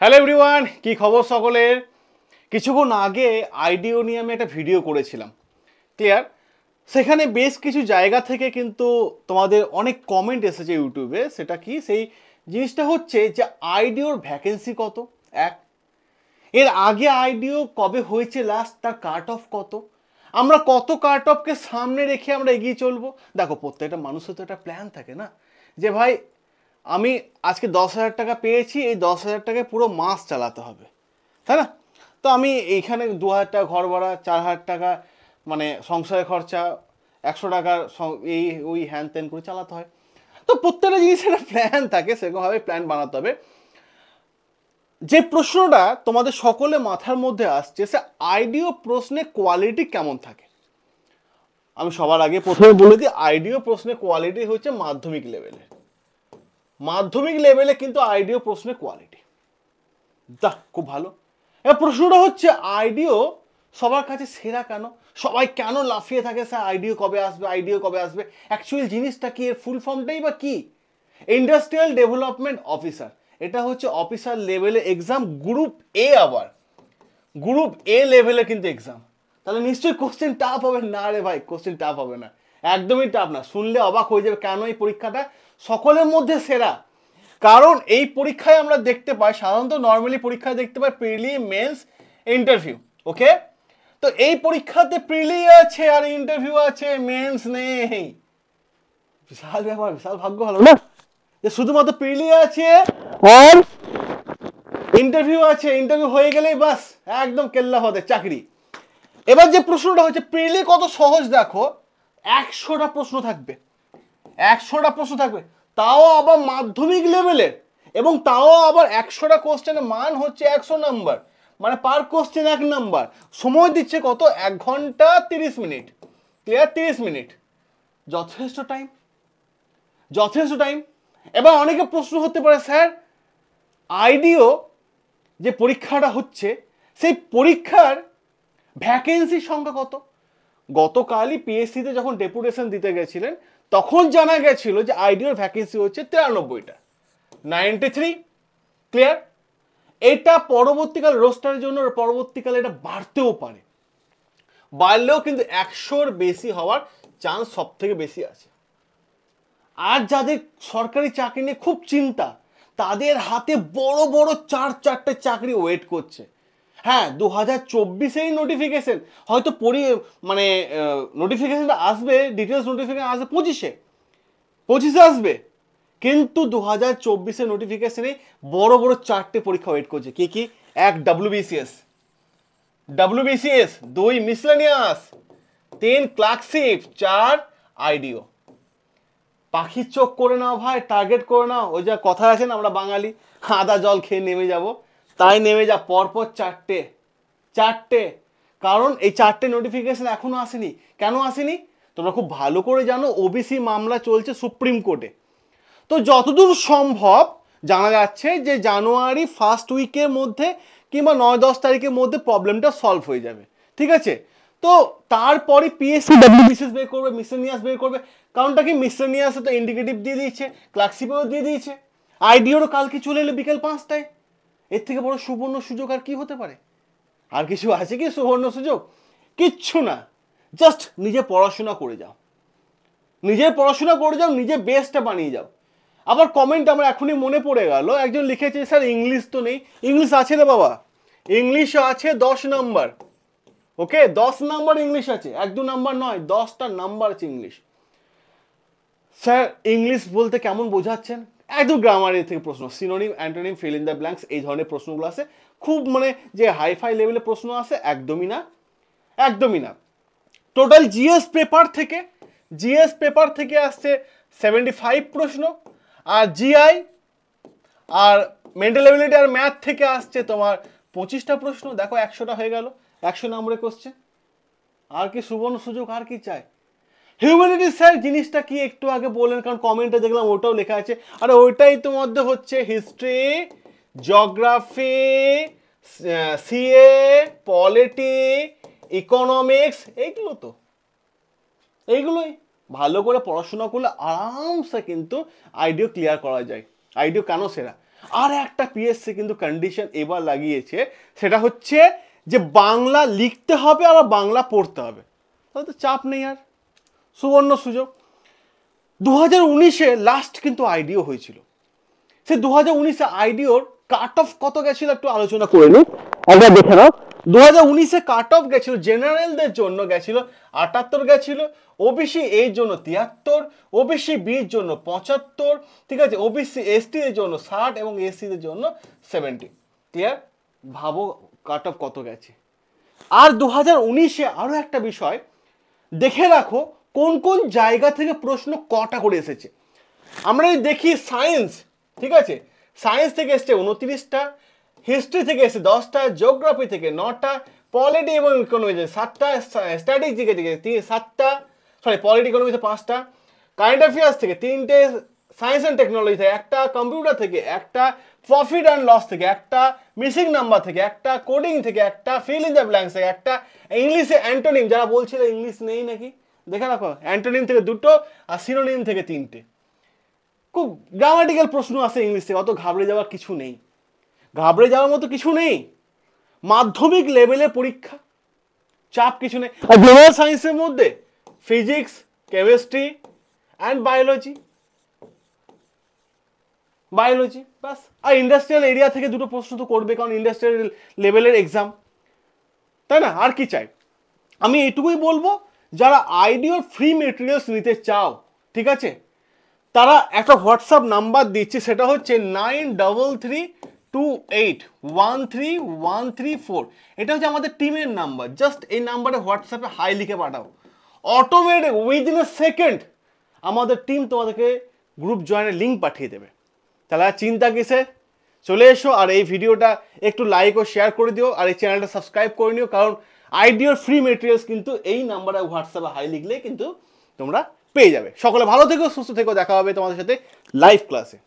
Hello everyone, কি খবর সকলের? কিছুক্ষণ আগে আইডিও নিয়ে আমি একটা ভিডিও করেছিলাম, ক্লিয়ার? সেখানে বেশ কিছু জায়গা থেকে কিন্তু তোমাদের অনেক কমেন্ট এসেছে ইউটিউবে। সেটা কি, সেই জিনিসটা হচ্ছে যে আইডিওর ভ্যাকেন্সি কত, এক, এর আগে আইডিও কবে হয়েছে লাস্ট, তার কাট অফ কত, আমরা কত কাট অফকে সামনে রেখে আমরা এগিয়ে চলবো। দেখো, প্রত্যেকটা মানুষের তো একটা প্ল্যান থাকে না, যে ভাই আমি আজকে 10,000 টাকা পেয়েছি, এই 10,000 টাকায় পুরো মাস চালাতে হবে, তাই না? তো আমি এইখানে 2,000 টাকা ঘর ভাড়া, 4,000 টাকা মানে সংসারের খরচা, 100 টাকার এই ওই হ্যান ত্যান করে চালাতে হয়। তো প্রত্যেকটা জিনিসের একটা প্ল্যান থাকে, সেরকমভাবে প্ল্যান বানাতে হবে। যে প্রশ্নটা তোমাদের সকলে মাথার মধ্যে আসছে, সে আইডিও প্রশ্নের কোয়ালিটি কেমন থাকে। আমি সবার আগে প্রথমে বলে দিই, আইডিও প্রশ্নের কোয়ালিটি হচ্ছে মাধ্যমিক লেভেলের। মাধ্যমিক লেভেলে কিন্তু আইডিও প্রশ্নের কোয়ালিটি খুব ভালো। এবার প্রশ্নটা হচ্ছে, আইডিও সবার কাছে সেরা কেন? সবাই কেন লাফিয়ে থাকে স্যার আইডিও কবে আসবে, আইডিও কবে আসবে? অ্যাকচুয়াল জিনিসটা কি, এর ফুল ফর্মটাই বা কি? Industrial development officer. এটা হচ্ছে অফিসার লেভেলে এক্সাম, গ্রুপ এ। আবার গ্রুপ এ লেভেলে কিন্তু এক্সাম। তাহলে নিশ্চয়ই কোশ্চেন টাফ হবে না রে ভাই, কোশ্চেন টাফ হবে না, একদমই টাফ না। শুনলে অবাক হয়ে যাবে কেন এই পরীক্ষাটা সকলের মধ্যে সেরা। কারণ এই পরীক্ষায় আমরা দেখতে পাই, সাধারণত নর্মালি পরীক্ষায় দেখতে পাই প্রিলি, মেন্স, ইন্টারভিউ, ওকে? তো এই পরীক্ষাতে প্রিলি আছে আর ইন্টারভিউ আছে, মেন্স নেই। বিশাল ব্যাপার, বিশাল ভাগ্য ভালো না যে শুধুমাত্র প্রিলি আছে আর ইন্টারভিউ আছে। ইন্টারভিউ হয়ে গেলেই বাস একদম কেল্লা হতে চাকরি। এবার যে প্রশ্নটা হচ্ছে, প্রিলি কত সহজ দেখো, 100টা প্রশ্ন থাকবে, 100টা প্রশ্ন থাকবে, তাও আবার মাধ্যমিক লেভেলের, এবং তাও আবার 100টা কোশ্চেনের মান হচ্ছে 100 নাম্বার, মানে পার কোশ্চেন 1 নাম্বার। সময় দিচ্ছে কত? 1 ঘন্টা 30 মিনিট, ক্লিয়ার? 30 মিনিট যথেষ্ট টাইম, যথেষ্ট টাইম। এবার অনেকে প্রশ্ন হতে পারে, স্যার আইডিও যে পরীক্ষাটা হচ্ছে, সেই পরীক্ষার ভ্যাকেন্সির সংখ্যা কত? গতকালই পিএসসিতে যখন ডেপুটেশন দিতে গেছিলেন, তখন জানা গেছিল যে আইডিওর ভ্যাকেন্সি হচ্ছে 93টা, 93, ক্লিয়ার? এটা পরবর্তীকাল রোস্টারের জন্য পরবর্তীকালে এটা বাড়তেও পারে, বাড়লেও কিন্তু 100-র বেশি হওয়ার চান্স সব থেকে বেশি আছে। আর যাদের সরকারি চাকরি নিয়ে খুব চিন্তা, তাদের হাতে বড় বড় 4-4টে চাকরি ওয়েট করছে। হ্যাঁ, 2024-এই নোটিফিকেশন, হয়তো মানে নোটিফিকেশনটা আসবে, ডিটেলস নোটিফিকেশন আসবে 25-এ আসবে, কিন্তু 2024-এর নোটিফিকেশনে বড় বড় 4টে পরীক্ষা ওয়েট করছে। কি কি? 1 ডাব্লিউবিসিএস, 2 মিসলেনিয়াস, 3 ক্লার্কশিপ, 4 আইডিও। পাখির চোখ করে নাও ভাই, টার্গেট করে নাও। ওই যা কথা আছে না, আমরা বাঙালি আদা জল খেয়ে নেমে যাব, তাই নেমে যা, পরপর 4টে। কারণ এই 4টে নোটিফিকেশন এখনো আসেনি। কেন আসেনি তোমরা খুব ভালো করে জানো, ওবিসি মামলা চলছে সুপ্রিম কোর্টে। তো যতদূর সম্ভব জানা যাচ্ছে যে জানুয়ারি ফার্স্ট উইকের মধ্যে কিংবা 9-10 তারিখের মধ্যে প্রবলেমটা সলভ হয়ে যাবে, ঠিক আছে? তো তারপরে পিএসসি ডাব্লিউবিসিএস বের করবে, মিসলেনিয়াস বের করবে। কারণটা কি, মিসলেনিয়াসে তো ইন্ডিকেটিভ দিয়ে দিয়েছে, ক্লার্কশিপেও দিয়ে দিয়েছে, আইডিওরও কালকে চলে এলো বিকেল 5টায়। এর থেকে বড় সুবর্ণ সুযোগ আর কি হতে পারে? আর কিছু আছে কি সুবর্ণ সুযোগ? কিচ্ছু না। জাস্ট নিজে পড়াশোনা করে যাও, নিজে বেস্টটা বানিয়ে যাও। আবার কমেন্ট আমার এখনই মনে পড়ে গেল, একজন লিখেছে, স্যার ইংলিশ তো নেই। ইংলিশ আছে রে বাবা, ইংলিশ আছে 10 নাম্বার, ওকে? 10 নাম্বার ইংলিশ আছে, 1-2 নাম্বার নয়, 10টা নাম্বার আছে ইংলিশ। স্যার ইংলিশ বলতে কেমন বোঝাচ্ছেন? একদম গ্রামারের থেকে প্রশ্ন, synonym, antonym, fill in the blanks, এই ধরনের প্রশ্নগুলো আছে। খুব মানে যে হাইফাই লেভেলের প্রশ্ন আছে, একদমই না, একদমই না। টোটাল জিএস পেপার থেকে আসছে 75 প্রশ্ন, আর জিআই আর মেন্টাল এবিলিটি আর ম্যাথ থেকে আসছে তোমার 25টা প্রশ্ন। দেখো 100টা হয়ে গেল, 100 নম্বরের কোশ্চেন। আর কি সুবর্ণ সুযোগ, আর কি চাই? হিউম্যানিটি স্যার জিনিসটা কি একটু আগে বললেন, কারণ কমেন্টে দেখলাম ওটাও লেখা আছে। আরে ওইটাই তো মধ্যে হচ্ছে history, geography, CA, polity, economics, এইগুলোই ভালো করে পড়াশোনা করলে আরামসে কিন্তু আইডিও ক্লিয়ার করা যায়। আইডিও কেন সেরা? আর একটা পিএসসি কিন্তু কন্ডিশন এবার লাগিয়েছে, সেটা হচ্ছে যে বাংলা লিখতে হবে আবার বাংলা পড়তে হবে। তাহলে তো চাপ নেই আর, সুবর্ণ সুযোগ। 2019-এ লাস্ট কিন্তু আইডিও হয়েছিল, সে 2019-এ আইডিওর কাট অফ কত গেছিল একটু আলোচনা করে নিই, একবার দেখে নাও। 2019-এ কাট অফ গেছিল জেনারেলদের জন্য গেছিল 78 গেছিল, ওবিসি এর জন্য 73, ওবিসি বির জন্য 75, ঠিক আছে, ওবিসি এসটি এর জন্য 60 এবং এসসিদের জন্য 70। ক্লিয়ার? ভাবো কাট অফ কত গেছে। আর 2019-এ আরো একটা বিষয় দেখে রাখো, কোন কোন জায়গা থেকে প্রশ্ন কটা করে এসেছে। আমরা যদি দেখি সায়েন্স, ঠিক আছে, সায়েন্স থেকে এসছে 29টা, হিস্ট্রি থেকে এসছে 10টা, জিওগ্রাফি থেকে 9টা, পলিটি এবং ইকোনমিতে 7টা, স্ট্র্যাটেজি থেকে 7টা, সরি পলিটি ইকোনমিতে 5টা, কারেন্ট অ্যাফেয়ার্স থেকে 3টে, সায়েন্স অ্যান্ড টেকনোলজি থেকে 1টা, কম্পিউটার থেকে 1টা, প্রফিট অ্যান্ড লস থেকে 1টা, মিসিং নাম্বার থেকে 1টা, কোডিং থেকে 1টা, ফিল ইন দ্য ব্ল্যাঙ্কস থেকে 1টা, ইংলিশে অ্যান্টোনিম, যারা বলছিল ইংলিশ নেই নাকি দেখে রাখো, অ্যান্টোনিম থেকে 2টো আর সিনোনিম থেকে 3টে। খুব গ্রামাটিক্যাল প্রশ্ন আসে ইংলিশ থেকে, অত ঘাবড়ে যাওয়ার কিছু নেই, ঘাবড়ে যাওয়ার মতো কিছু নেই। মাধ্যমিক লেভেলের পরীক্ষা, চাপ কিছু নেই। আর জেনারেল সায়েন্সের মধ্যে ফিজিক্স, কেমিস্ট্রি অ্যান্ড বায়োলজি, ব্যাস। আর ইন্ডাস্ট্রিয়াল এরিয়া থেকে 2টো প্রশ্ন তো করবে, কারণ ইন্ডাস্ট্রিয়াল লেভেলের এক্সাম, তাই না? আর কি চাই? আমি এইটুকুই বলবো, যারা আইডিওর ফ্রি মেটেরিয়ালস নিতে চাও, ঠিক আছে, তারা একটা হোয়াটসঅ্যাপ নাম্বার দিচ্ছে, সেটা হচ্ছে 9332813134। এটা হচ্ছে আমাদের টিমের নাম্বার। জাস্ট এই নাম্বারে হোয়াটসঅ্যাপে হাই লিখে পাঠাও, অটোমেটিক উইদিন এ সেকেন্ড আমাদের টিম তোমাদেরকে গ্রুপ জয়েনের লিঙ্ক পাঠিয়ে দেবে। তাহলে আর চিন্তা কিসে, চলে এসো। আর এই ভিডিওটা একটু লাইক ও শেয়ার করে দিও, আর এই চ্যানেলটা সাবস্ক্রাইব করে নিও, কারণ আইডিওর ফ্রি মেটেরিয়ালস কিন্তু এই নাম্বারে হোয়াটসঅ্যাপে হাই লিখলে কিন্তু তোমরা পেয়ে যাবে। সকলে ভালো থেকো, সুস্থ থেকো, দেখা হবে তোমাদের সাথে লাইভ ক্লাসে।